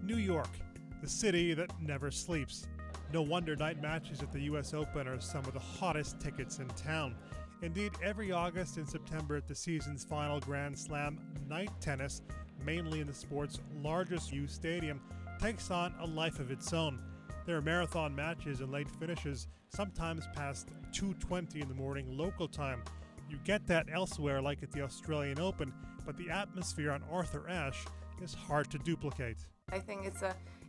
New York, the city that never sleeps. No wonder night matches at the US Open are some of the hottest tickets in town. Indeed, every August and September at the season's final Grand Slam, night tennis, mainly in the sport's largest U stadium, takes on a life of its own. There are marathon matches and late finishes, sometimes past 2:20 in the morning local time. You get that elsewhere, like at the Australian Open, but the atmosphere on Arthur Ashe is hard to duplicate. I think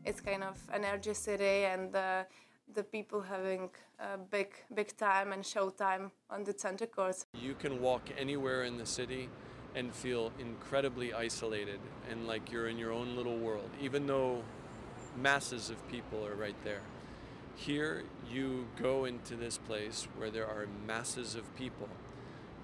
it's kind of energy city, and the people having a big time and show time on the center courts. You can walk anywhere in the city and feel incredibly isolated and like you're in your own little world, even though masses of people are right there. Here you go into this place where there are masses of people,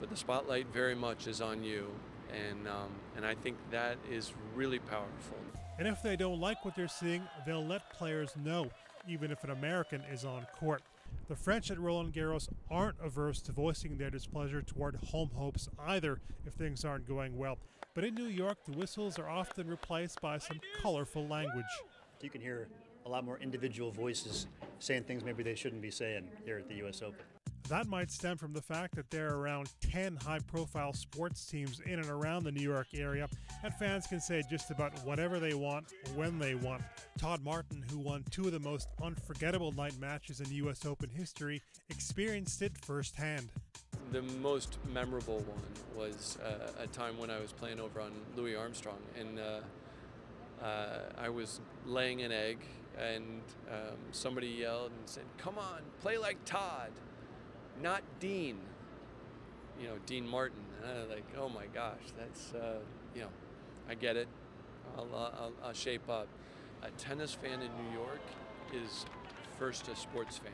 but the spotlight very much is on you, and I think that is really powerful. And if they don't like what they're seeing, they'll let players know, even if an American is on court. The French at Roland Garros aren't averse to voicing their displeasure toward home hopes either if things aren't going well. But in New York, the whistles are often replaced by some colorful language. You can hear a lot more individual voices saying things maybe they shouldn't be saying here at the US Open. That might stem from the fact that there are around 10 high-profile sports teams in and around the New York area, and fans can say just about whatever they want, when they want. Todd Martin, who won two of the most unforgettable night matches in U.S. Open history, experienced it firsthand. The most memorable one was a time when I was playing over on Louis Armstrong, and I was laying an egg, and somebody yelled and said, "Come on, play like Todd, not Dean." You know, Dean Martin. And I was like, oh my gosh, that's, I get it. I'll shape up. A tennis fan in New York is first a sports fan.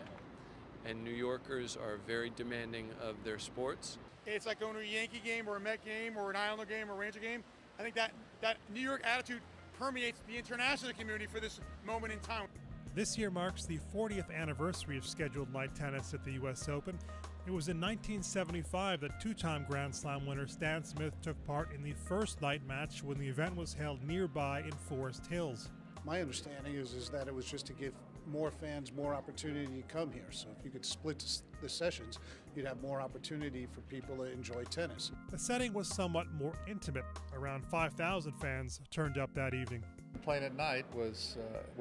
And New Yorkers are very demanding of their sports. It's like going to a Yankee game or a Met game or an Islander game or a Ranger game. I think that New York attitude permeates the international community for this moment in time. This year marks the 40th anniversary of scheduled night tennis at the US Open. It was in 1975 that two-time Grand Slam winner Stan Smith took part in the first night match when the event was held nearby in Forest Hills. My understanding is that it was just to give more fans more opportunity to come here. So if you could split the sessions, you'd have more opportunity for people to enjoy tennis. The setting was somewhat more intimate. Around 5,000 fans turned up that evening. Playing at night was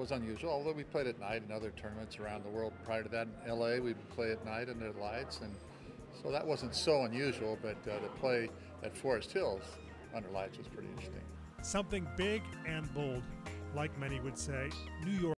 unusual, although we played at night in other tournaments around the world. Prior to that in LA, we'd play at night under the lights, and so that wasn't so unusual, but to play at Forest Hills under lights was pretty interesting. Something big and bold. Like many would say, New York